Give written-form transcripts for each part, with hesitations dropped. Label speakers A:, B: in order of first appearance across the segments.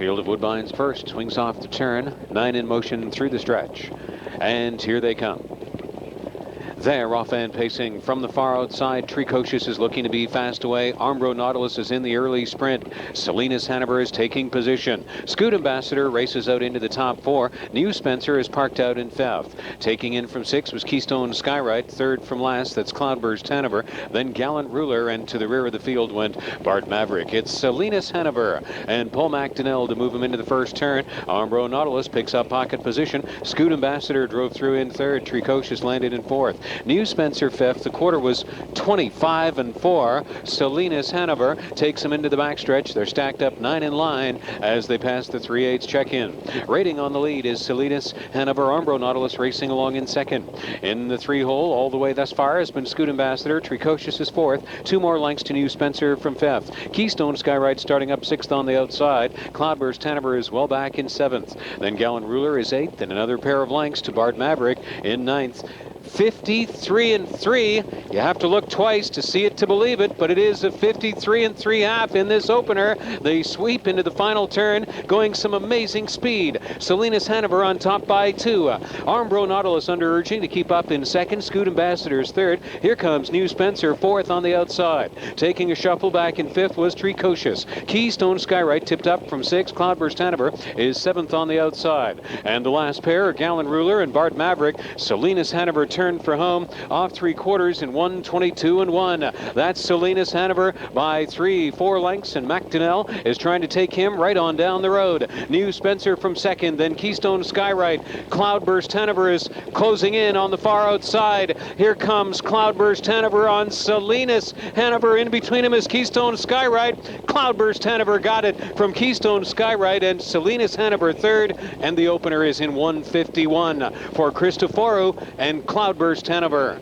A: Field of Woodbine's first swings off the turn, 9 in motion through the stretch. And here they come. They're off and pacing from the far outside. Precocious is looking to be fast away. Armbro Nautilus is in the early sprint. Salinas Hanover is taking position. Scoot Ambassador races out into the top 4. New Spencer is parked out in 5th. Taking in from 6 was Keystone Skyrite. 3rd from last, that's Cloudburst Hanover. Then Gallant Ruler, and to the rear of the field went Bart Maverick. It's Salinas Hanover and Paul McDonnell to move him into the first turn. Armbro Nautilus picks up pocket position. Scoot Ambassador drove through in 3rd. Precocious landed in 4th. New Spencer 5th. The quarter was 25-4. Salinas Hanover takes them into the backstretch. They're stacked up 9 in line as they pass the 3/8 check-in. Rating on the lead is Salinas Hanover. Armbro Nautilus racing along in 2nd. In the 3-hole all the way thus far has been Scoot Ambassador. Precocious is 4th. 2 more lengths to New Spencer from 5th. Keystone Skyrite starting up 6th on the outside. Cloudburst Hanover is well back in 7th. Then Gallant Ruler is 8th, and another pair of lengths to Bart Maverick in 9th. 53-3. You have to look twice to see it to believe it, but it is a 53-3 half in this opener. They sweep into the final turn, going some amazing speed. Salinas Hanover on top by 2. Armbro Nautilus under urging to keep up in 2nd. Scoot Ambassador's 3rd. Here comes New Spencer 4th on the outside. Taking a shuffle back in 5th was Precocious. Keystone Skyrite tipped up from 6th. Cloudburst Hanover is 7th on the outside. And the last pair are Gallant Ruler and Bart Maverick. Salinas Hanover turned for home off 3/4 in 1:22.1. That's Salinas Hanover by 3-4 lengths, and McDonnell is trying to take him right on down the road. New Spencer from 2nd, then Keystone Skyrite. Cloudburst Hanover is closing in on the far outside. Here comes Cloudburst Hanover on Salinas Hanover. In between him is Keystone Skyrite. Cloudburst Hanover got it from Keystone Skyrite, and Salinas Hanover 3rd, and the opener is in 1:51 for Cristoforo and Cloudburst Hanover.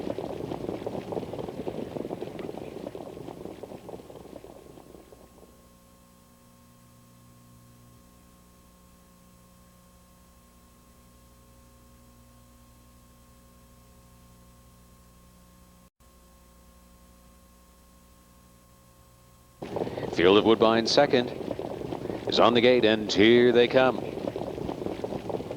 A: Field of Woodbine 2nd is on the gate, and here they come.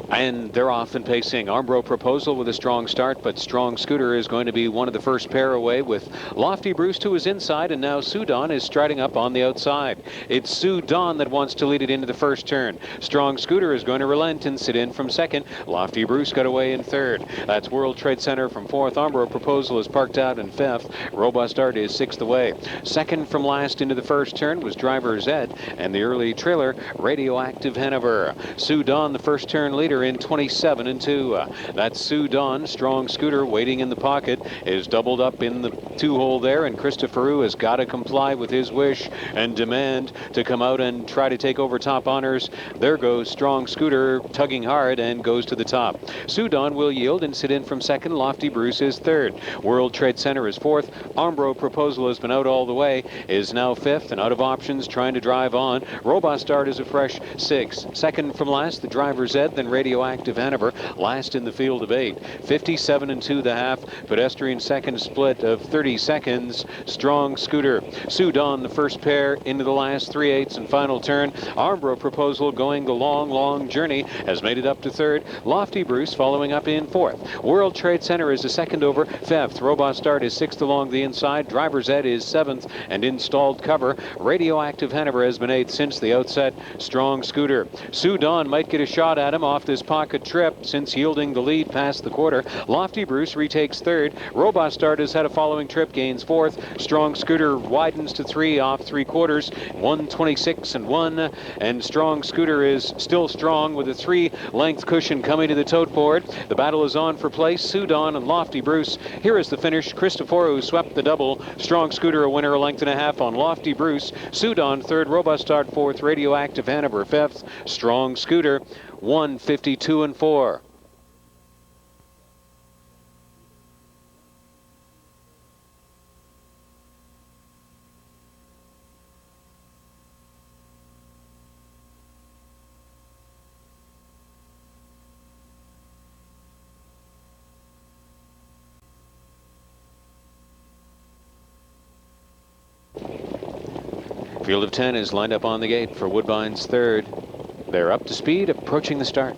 A: And they're off and pacing. Armbro Proposal with a strong start, but Strong Scooter is going to be one of the first pair away, with Lofty Bruce to his inside, and now Sudan is striding up on the outside. It's Sudan that wants to lead it into the first turn. Strong Scooter is going to relent and sit in from 2nd. Lofty Bruce got away in 3rd. That's World Trade Center from 4th. Armbro Proposal is parked out in 5th. Robust Art is 6th away. 2nd from last into the first turn was Driver Zed, and the early trailer Radioactive Hanover. Sudan, the first turn leader, in 27-2. That's Sudan. Strong Scooter waiting in the pocket is doubled up in the 2-hole there, and Cristoforo has got to comply with his wish and demand to come out and try to take over top honors. There goes Strong Scooter tugging hard and goes to the top. Sudan will yield and sit in from 2nd. Lofty Bruce is 3rd. World Trade Center is 4th. Armbro Proposal has been out all the way, is now 5th and out of options, trying to drive on. Robust Art is a fresh 6th. 2nd from last, the Driver's Ed, then Radioactive Hanover, last in the field of 8. 57-2 the half. Pedestrian second split of 30 seconds. Strong Scooter. Sudan, the first pair into the last 3/8 and final turn. Armbro Proposal going the long journey, has made it up to 3rd. Lofty Bruce following up in 4th. World Trade Center is a second over, 5th. Robust Start is 6th along the inside. Driver's Ed is 7th and installed cover. Radioactive Hanover has been 8th since the outset. Strong Scooter. Sudan might get a shot at him off this pocket trip, since yielding the lead past the quarter. Lofty Bruce retakes 3rd. Robust Start has had a following trip, gains 4th. Strong Scooter widens to 3 off 3/4, 1:26.1, and Strong Scooter is still strong with a 3-length cushion coming to the tote board. The battle is on for place. Sudan and Lofty Bruce. Here is the finish. Cristoforo swept the double. Strong Scooter a winner, a length and a half on Lofty Bruce. Sudan 3rd. Robust Start 4th. Radioactive Hanover 5th. Strong Scooter 1:52.4. Field of 10 is lined up on the gate for Woodbine's 3rd. They're up to speed, approaching the start.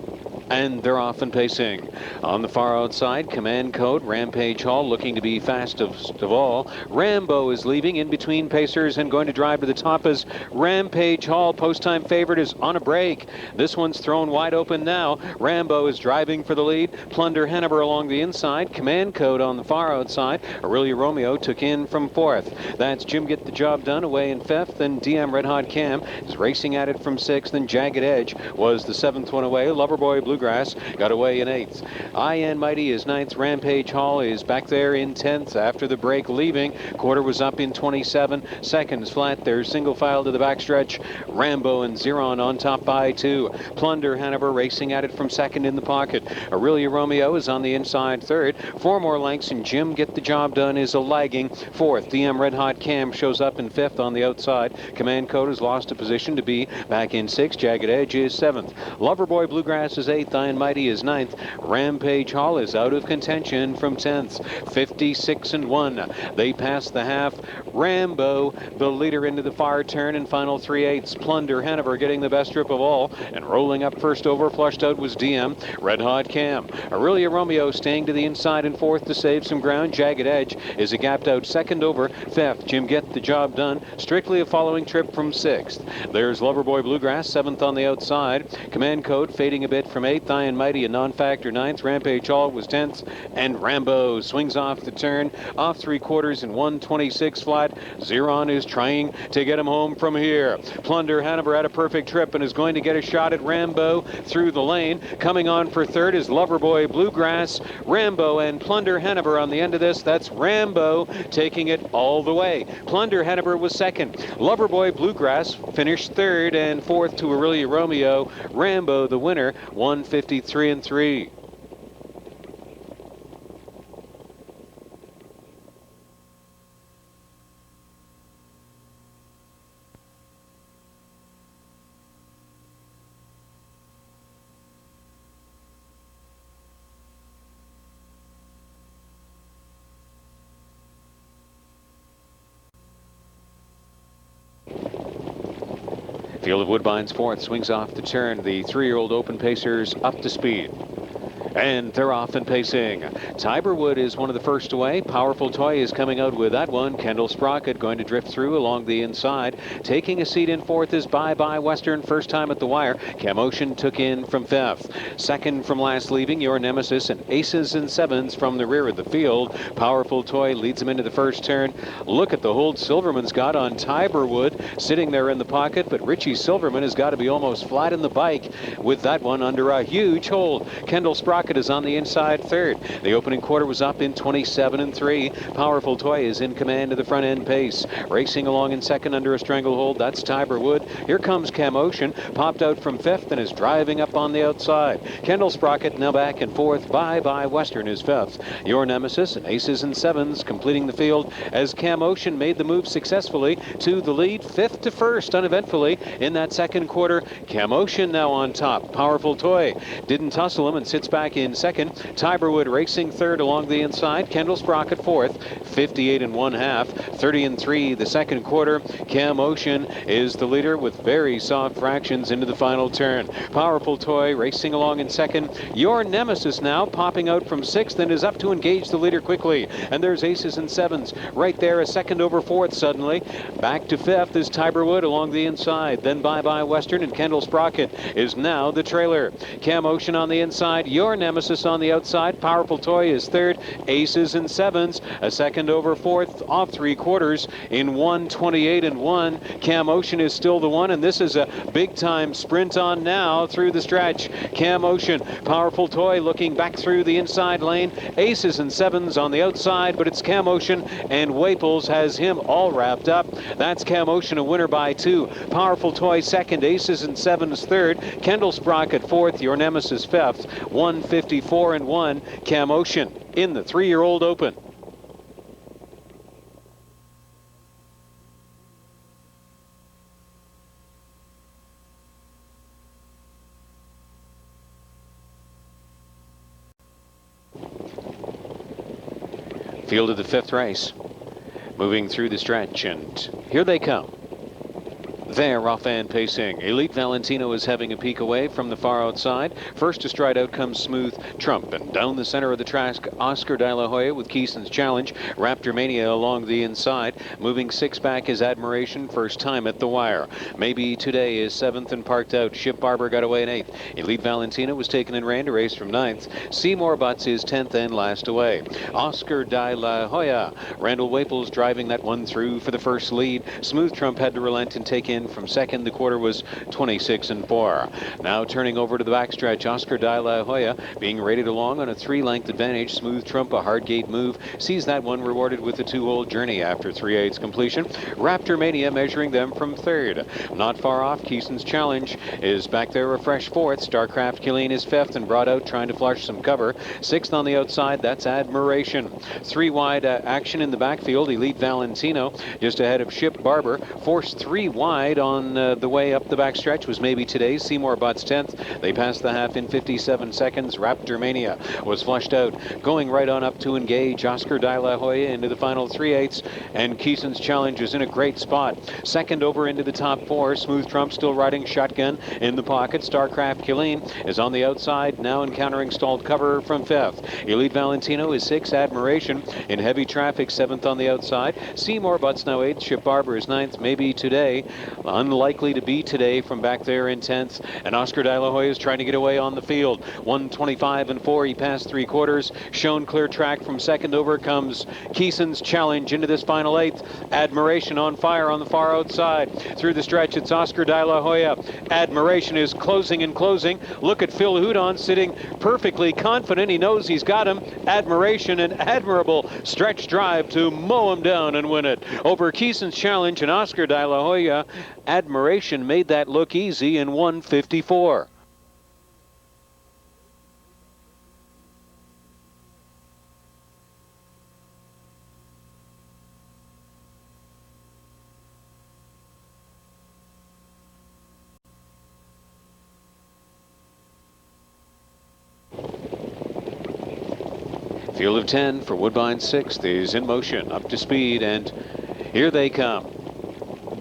A: And they're off and pacing. On the far outside, Command Code, Rampage Hall looking to be fastest of all. Rambo is leaving in between pacers and going to drive to the top as Rampage Hall, post-time favorite, is on a break. This one's thrown wide open now. Rambo is driving for the lead. Plunder Hanover along the inside. Command Code on the far outside. Aurelia Romeo took in from fourth. That's Jim Get the Job Done away in fifth. Then DM Red Hot Cam is racing at it from sixth. Then Jagged Edge was the seventh one away. Loverboy Bluegrass got away in eighth. I Am Mighty is ninth. Rampage Hall is back there in 10th after the break leaving. Quarter was up in 27 seconds flat. There's single file to the backstretch. Rambo and Zeron on top by 2. Plunder Hanover racing at it from second in the pocket. Aurelia Romeo is on the inside third. 4 more lengths and Jim Get the Job Done is a lagging fourth. DM Red Hot Cam shows up in fifth on the outside. Command Code has lost a position to be back in sixth. Jagged Edge is seventh. Loverboy Bluegrass is eighth. Iron Mighty is ninth. Rampage Hall is out of contention from 10th. 56-1. They pass the half. Rambo, the leader, into the far turn and final 3/8. Plunder Hanover getting the best trip of all, and rolling up first over, flushed out, was DM Red Hot Cam. Aurelia Romeo staying to the inside in fourth to save some ground. Jagged Edge is a gapped out second over. Fifth, Jim Get the Job Done, strictly a following trip from sixth. There's Loverboy Bluegrass, seventh on the outside. Command Code fading a bit from eighth. Iron Mighty, a non-factor, ninth. Rampage Hall was 10th, and Rambo swings off the turn, off 3/4 in 1:26 flat. Zeron is trying to get him home from here. Plunder Hanover had a perfect trip and is going to get a shot at Rambo through the lane. Coming on for third is Loverboy Bluegrass. Rambo and Plunder Hanover on the end of this. That's Rambo taking it all the way. Plunder Hanover was second. Loverboy Bluegrass finished third, and fourth to Aurelia Romeo. Rambo the winner, 1:53-3. Field of Woodbine's fourth, swings off the turn. The 3-year-old open pacers up to speed. And they're off and pacing. Tiberwood is one of the first away. Powerful Toy is coming out with that one. Kendall Sprocket going to drift through along the inside. Taking a seat in fourth is Bye Bye Western, first time at the wire. Camotion took in from fifth. Second from last leaving, Your Nemesis, and aces and sevens from the rear of the field. Powerful Toy leads him into the first turn. Look at the hold Silverman's got on Tiberwood, sitting there in the pocket, but Richie Silverman has got to be almost flat in the bike with that one under a huge hold. Kendall Sprocket is on the inside third. The opening quarter was up in 27-3. Powerful Toy is in command of the front end pace. Racing along in second under a stranglehold, that's Tiberwood. Here comes Camotion, popped out from fifth and is driving up on the outside. Kendall Sprocket now back in fourth. Bye Bye Western is fifth. Your Nemesis and aces and sevens completing the field as Camotion made the move successfully to the lead, fifth to first uneventfully in that second quarter. Camotion now on top. Powerful Toy didn't tussle him and sits back in second. Tiberwood racing third along the inside. Kendall Sprocket fourth. 58-1/2. 30-3 the second quarter. Camotion is the leader with very soft fractions into the final turn. Powerful Toy racing along in second. Your Nemesis now popping out from sixth and is up to engage the leader quickly. And there's aces and sevens right there, a second over fourth suddenly. Back to fifth is Tiberwood along the inside. Then Bye Bye Western, and Kendall Sprocket is now the trailer. Camotion on the inside. Your Nemesis on the outside. Powerful Toy is third. Aces and sevens, a second over fourth, off 3/4 in 1:28-1. Camotion is still the one, and this is a big time sprint on now through the stretch. Camotion, Powerful Toy looking back through the inside lane. Aces and sevens on the outside, but it's Camotion, and Waples has him all wrapped up. That's Camotion, a winner by 2. Powerful Toy second, aces and sevens third. Kendall Sprocket fourth, Your Nemesis fifth. 1:54-1. Camotion in the 3-year-old open. Field of the 5th race. Moving through the stretch, and here they come. They're off and pacing. Elite Valentino is having a peek away from the far outside. First to stride out comes Smooth Trump, and down the center of the track, Oscar De La Hoya with Keeson's Challenge. Raptor Mania along the inside. Moving six back is Admiration, first time at the wire. Maybe Today is seventh and parked out. Ship Barber got away in eighth. Elite Valentino was taken in rain to race from ninth. Seymour Butts is 10th and last away. Oscar De La Hoya. Randall Waples driving that one through for the first lead. Smooth Trump had to relent and take in from second. The quarter was 26 and 4. Now turning over to the backstretch, Oscar De La Hoya being rated along on a 3-length advantage. Smooth Trump, a hard gate move, sees that one rewarded with a 2-hole journey after 3/8 completion. Raptor Mania measuring them from third. Not far off, Keeson's Challenge is back there a fresh fourth. Starcraft Killeen is fifth and brought out trying to flush some cover. Sixth on the outside, that's Admiration. Three wide action in the backfield. Elite Valentino just ahead of Ship Barber. Forced three wide on the way up the backstretch was Maybe Today. Seymour Butts 10th. They passed the half in 57 seconds. Raptor Mania was flushed out. Going right on up to engage Oscar De La Hoya into the final 3/8, and Keeson's Challenge is in a great spot. Second over into the top four. Smooth Trump still riding shotgun in the pocket. Starcraft Killeen is on the outside, now encountering stalled cover from fifth. Elite Valentino is sixth. Admiration in heavy traffic, seventh on the outside. Seymour Butts now eighth. Ship Barber is ninth. Maybe Today, unlikely to be Today from back there in 10th. And Oscar De La Hoya is trying to get away on the field. 125 and 4. He passed three quarters. Shown clear track from second. Over comes Keeson's Challenge into this final eighth. Admiration on fire on the far outside. Through the stretch, it's Oscar De La Hoya. Admiration is closing and closing. Look at Phil Houdon sitting perfectly confident. He knows he's got him. Admiration, an admirable stretch drive to mow him down and win it. Over Keeson's Challenge and Oscar De La Hoya, Admiration made that look easy in 1:54. Field of 10 for Woodbine 6th is in motion, up to speed, and here they come.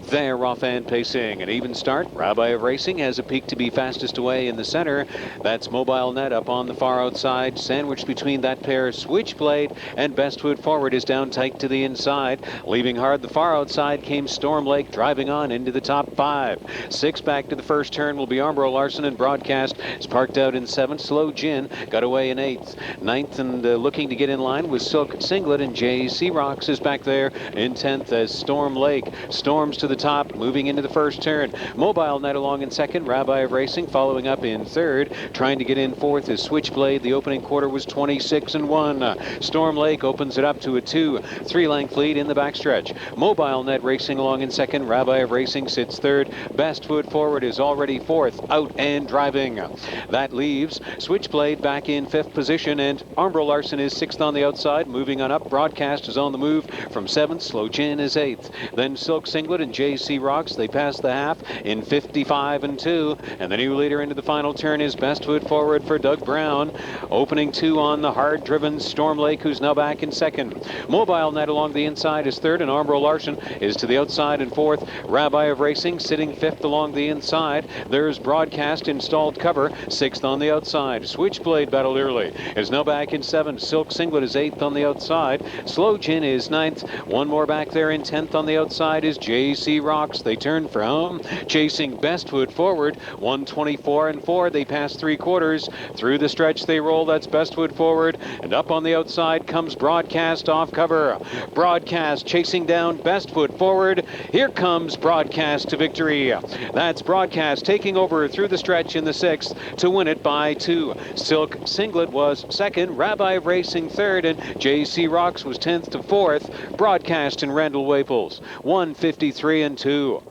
A: They're off and pacing. An even start. Rabbi of Racing has a peak to be fastest away in the center. That's Mobile Net up on the far outside. Sandwiched between that pair, Switchblade, and Best Foot Forward is down tight to the inside. Leaving hard the far outside came Storm Lake driving on into the top five. Six back to the first turn will be Armbro Larson, and Broadcast is parked out in seventh. Slow Gin got away in eighth. Ninth and looking to get in line with Silk Singlet, and J.C. Rocks is back there in 10th as Storm Lake storms to the top, moving into the first turn. Mobile Net along in second. Rabbi of Racing following up in third. Trying to get in fourth is Switchblade. The opening quarter was 26 and 1. Storm Lake opens it up to a 2-3-length lead in the backstretch. Mobile Net racing along in second. Rabbi of Racing sits third. Best Foot Forward is already fourth, out and driving. That leaves Switchblade back in fifth position, and Armbro Larson is sixth on the outside. Moving on up, Broadcast is on the move from seventh. Slow Gin is eighth. Then Silk Singlet and J.C. Rocks, they pass the half in 55 and 2. And the new leader into the final turn is Best Foot Forward for Doug Brown. Opening two on the hard-driven Storm Lake, who's now back in second. Mobile Net along the inside is third, and Armbro Larson is to the outside in fourth. Rabbi of Racing sitting fifth along the inside. There's Broadcast installed cover, sixth on the outside. Switchblade battled early, is now back in seventh. Silk Singlet is eighth on the outside. Slow Gin is ninth. One more back there in 10th on the outside is J.C. Rocks. They turn for home, chasing Best Foot Forward. 124 and 4. They pass three quarters. Through the stretch they roll. That's Best Foot Forward. And up on the outside comes Broadcast off cover. Broadcast chasing down Best Foot Forward. Here comes Broadcast to victory. That's Broadcast taking over through the stretch in the sixth to win it by 2. Silk Singlet was second. Rabbi of Racing third, and J.C. Rocks was 10th to 4th. Broadcast and Randall Waples 153 and 2.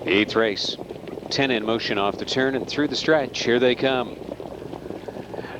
A: Eighth race. 10 in motion off the turn and through the stretch. Here they come.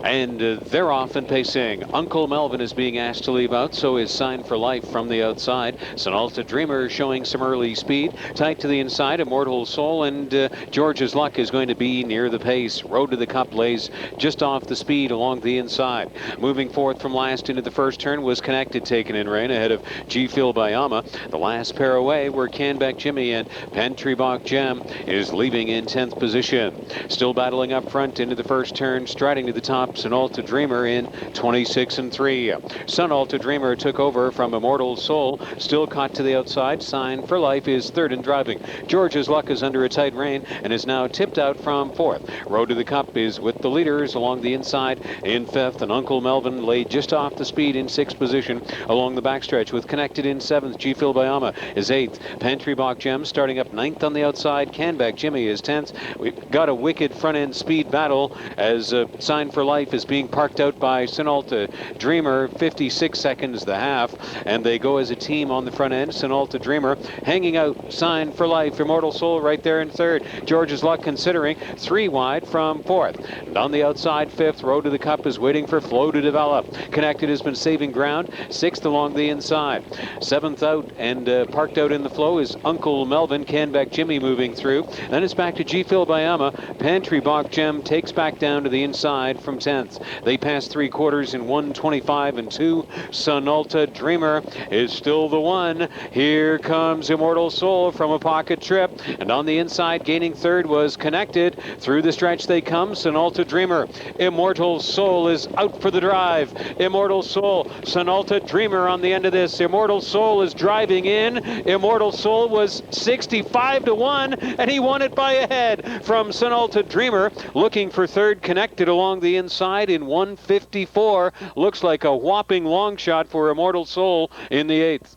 A: And they're off and pacing. Uncle Melvin is being asked to leave out, so is Sign for Life from the outside. Sonalta Dreamer showing some early speed. Tight to the inside, Immortal Soul, and George's Luck is going to be near the pace. Road to the Cup lays just off the speed along the inside. Moving forth from last into the first turn was Connected, taken in rain ahead of G. Phil Bayama. The last pair away were Canbeck Jimmy, and Pentrybach Gem is leaving in 10th position. Still battling up front into the first turn, striding to the top, Sonalta Dreamer in 26 and 3. Sonalta Dreamer took over from Immortal Soul, still caught to the outside. Sign for Life is third in driving. George's Luck is under a tight rein and is now tipped out from fourth. Road to the Cup is with the leaders along the inside in fifth, and Uncle Melvin laid just off the speed in sixth position along the backstretch with Connected in seventh. G. Phil Bayama is eighth. Pentrybach Gem starting up ninth on the outside. Canbeck Jimmy is 10th. We've got a wicked front end speed battle as Sign for Life is being parked out by Sonalta Dreamer, 56 seconds the half, and they go as a team on the front end. Sonalta Dreamer hanging out Sign for Life. Immortal Soul right there in third. George's Luck considering 3 wide from fourth. And on the outside, fifth. Road to the Cup is waiting for Flow to develop. Connected has been saving ground, sixth along the inside. Seventh out and parked out in the Flow is Uncle Melvin. Canbeck Jimmy moving through. Then it's back to G. Phil Bayama. Pentrybach Gem takes back down to the inside from 10th. They pass 3/4 in 1:25 and 2. Sonalta Dreamer is still the one. Here comes Immortal Soul from a pocket trip, and on the inside gaining third was Connected. Through the stretch they come. Sonalta Dreamer. Immortal Soul is out for the drive. Immortal Soul. Sonalta Dreamer on the end of this. Immortal Soul is driving in. Immortal Soul was 65 to 1, and he won it by a head from Sonalta Dreamer. Looking for third. Connected along the inside in 1:54. Looks like a whopping long shot for Immortal Soul in the eighth.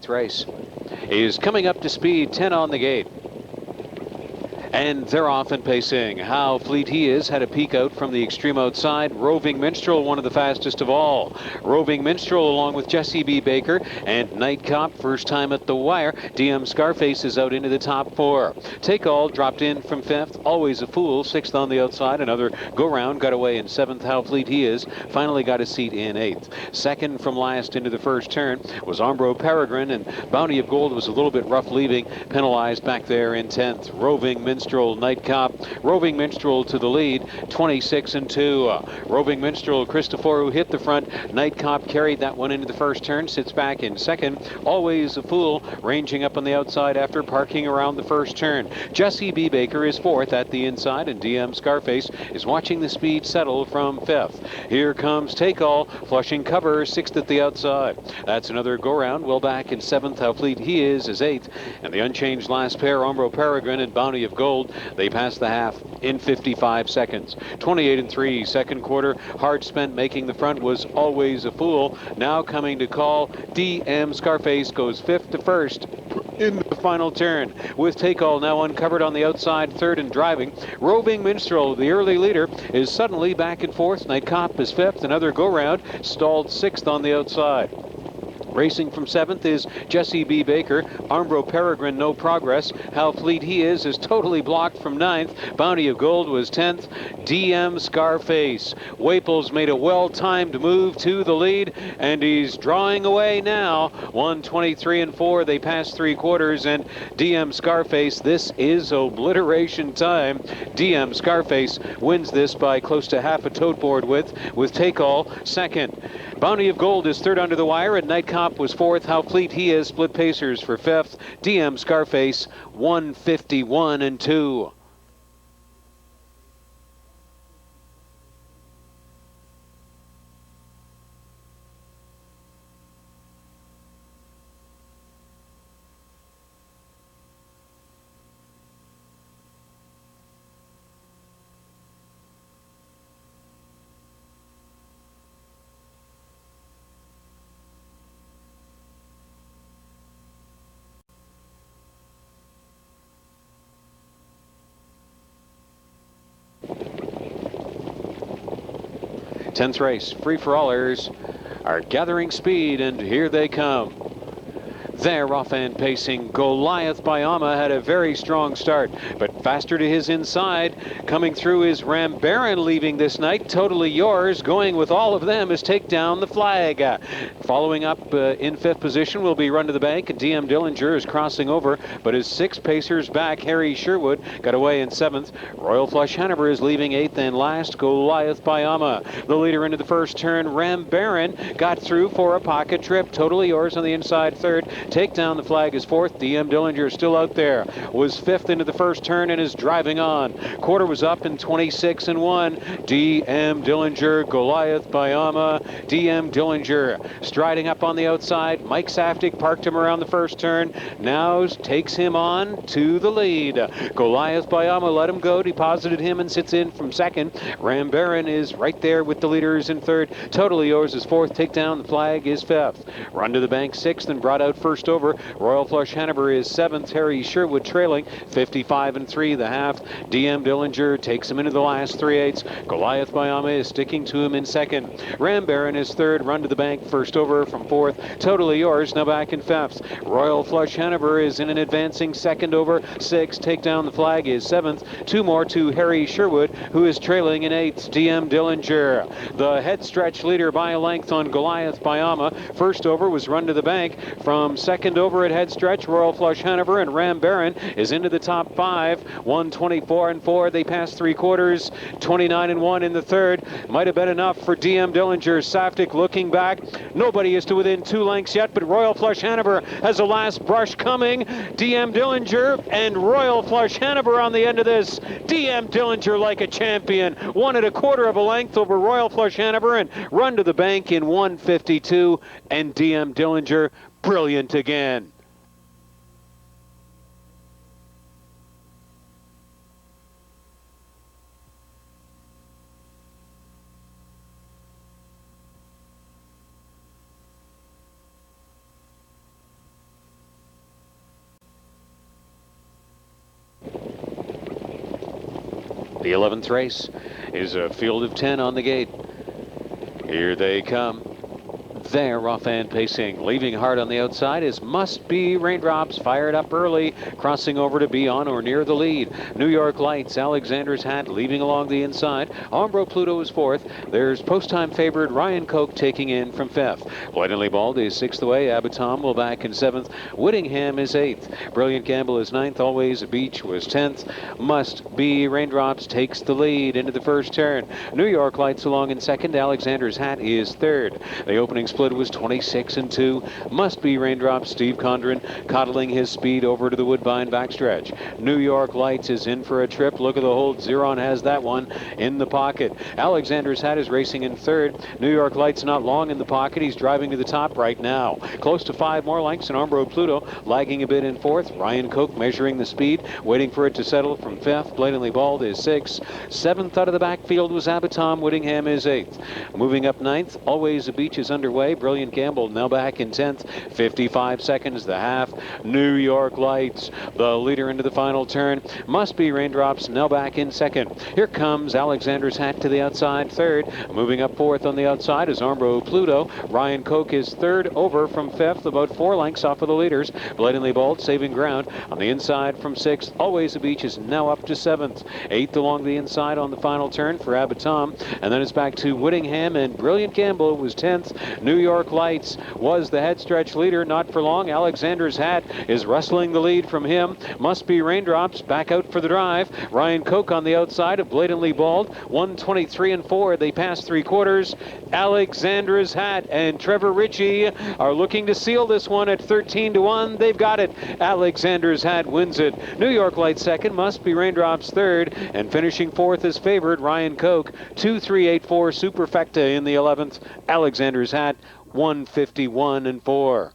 A: Race is coming up to speed, 10 on the gate. And they're off and pacing. How fleet he is. Had a peek out from the extreme outside. Roving Minstrel, one of the fastest of all. Roving Minstrel along with Jesse B. Baker and Night Cop, first time at the wire. DM Scarface is out into the top 4. Take All dropped in from 5th. Always a Fool, 6th on the outside. Another go round, got away in 7th. How fleet he is. Finally got a seat in 8th. Second from last into the first turn was Armbro Peregrine, and Bounty of Gold was a little bit rough leaving. Penalized back there in 10th. Roving Minstrel. Night Cop. Roving Minstrel to the lead, 26 and 2. Roving Minstrel, Christopher, who hit the front. Night Cop carried that one into the first turn, sits back in second. Always a Fool, ranging up on the outside after parking around the first turn. Jesse B. Baker is fourth at the inside, and DM Scarface is watching the speed settle from 5th. Here comes Take All, flushing cover, 6th at the outside. That's another go-round, well back in 7th. How fleet he is 8th. And the unchanged last pair, Armbro Peregrine and Bounty of Gold, they passed the half in 55 seconds. 28 and 3, second quarter. Hard spent making the front was Always a Fool. Now coming to call, DM Scarface goes 5th to 1st in the final turn, with Take All now uncovered on the outside, 3rd and driving. Roving Minstrel, the early leader, is suddenly back in 4th. Night Cop is 5th. Another go-round, stalled 6th on the outside. Racing from 7th is Jesse B. Baker. Armbro Peregrine, no progress. How fleet he is totally blocked from 9th. Bounty of Gold was 10th. DM Scarface. Waples made a well-timed move to the lead, and he's drawing away now. 1:23 and 4. They pass 3/4, and DM Scarface, this is obliteration time. DM Scarface wins this by close to half a tote board width, with Take All second. Bounty of Gold is 3rd under the wire, and Night Cop was 4th. How fleet he is, split pacers for 5th. DM Scarface, 1:51 and 2. 10th race, free-for-allers are gathering speed, and here they come. They're off and pacing. Goliath by Ama had a very strong start, but faster to his inside. Coming through is Ram Baron leaving this night. Totally Yours. Going with all of them is Take Down the Flag. Following up in 5th position will be Run to the Bank. DM Dillinger is crossing over, but his 6 pacers back. Harry Sherwood got away in 7th. Royal Flush Hanover is leaving 8th, and last Goliath by Ama. The leader into the first turn. Ram Baron got through for a pocket trip. Totally Yours on the inside 3rd. Take Down the Flag is 4th. DM Dillinger is still out there. Was 5th into the first turn and is driving on. Quarter was up in 26 and 1. DM Dillinger, Goliath by Ama. DM Dillinger striding up on the outside. Mike Saftig parked him around the first turn. Now takes him on to the lead. Goliath by Ama let him go, deposited him, and sits in from 2nd. Ram Baron is right there with the leaders in 3rd. Totally Yours is 4th. Take Down the Flag is 5th. Run to the Bank 6th and brought out first over. Royal Flush Hanover is 7th. Harry Sherwood trailing 55 and 3 the half. DM Dillinger takes him into the last 3/8. Goliath by Ama is sticking to him in 2nd. Ram Baron is 3rd. Run to the Bank first over from 4th. Totally Yours now back in 5th. Royal Flush Hanover is in an advancing 2nd over 6th. Take Down the Flag is 7th. 2 more to Harry Sherwood, who is trailing in 8th. DM Dillinger, the head stretch leader by a length on Goliath by Ama. First over was Run to the Bank. From 2nd over at head stretch, Royal Flush Hanover, and Ram Baron is into the top 5. 124 and 4. They pass 3/4. 29 and 1 in the 3rd. Might have been enough for DM Dillinger. Saftig looking back. Nobody is to within 2 lengths yet, but Royal Flush Hanover has a last brush coming. DM Dillinger and Royal Flush Hanover on the end of this. DM Dillinger like a champion. 1 1/4 of a length over Royal Flush Hanover, and Run to the Bank in 1:52. And DM Dillinger brilliant again. The 11th race is a field of 10 on the gate. Here they come. They're off and pacing. Leaving hard on the outside is Must Be Raindrops, fired up early, crossing over to be on or near the lead. New York Lights, Alexander's Hat leaving along the inside. Ombro Pluto is 4th. There's post-time favorite Ryan Koch taking in from 5th. Blatantly Bald is 6th away. Abatom will back in 7th. Whittingham is 8th. Brilliant Gamble is 9th. Always a Beach was 10th. Must Be Raindrops takes the lead into the first turn. New York Lights along in 2nd. Alexander's Hat is 3rd. The opening split was 26 and 2. Must Be Raindrops. Steve Condren coddling his speed over to the Woodbine backstretch. New York Lights is in for a trip. Look at the hold. Zeron has that one in the pocket. Alexander's Hat is racing in 3rd. New York Lights not long in the pocket. He's driving to the top right now. Close to 5 more lengths, and Ombro Pluto lagging a bit in 4th. Ryan Koch measuring the speed, waiting for it to settle from 5th. Blatantly Bald is 6th. 7th out of the backfield was Abatom. Whittingham is 8th. Moving up 9th, Always a Beach is underway. Brilliant Gamble now back in 10th. 55 seconds the half. New York Lights, the leader into the final turn. Must Be Raindrops now back in 2nd. Here comes Alexander's Hat to the outside 3rd. Moving up 4th on the outside is Ombro Pluto. Ryan Koch is 3rd over from 5th, about 4 lengths off of the leaders. Blatantly Bold saving ground on the inside from 6th. Always a Beach is now up to 7th. 8th along the inside on the final turn for Abatom. And then it's back to Whittingham, and Brilliant Gamble was 10th. New York Lights was the head stretch leader. Not for long. Alexander's Hat is wrestling the lead from him. Must Be Raindrops back out for the drive. Ryan Koch on the outside of Blatantly Bald. 123 and 4. They pass 3/4. Alexander's Hat and Trevor Ritchie are looking to seal this one at 13 to 1. They've got it. Alexander's Hat wins it. New York Lights 2nd. Must Be Raindrops 3rd. And finishing 4th is favored Ryan Koch. 2-3-8-4 Superfecta in the 11th. Alexander's Hat 151 and 4.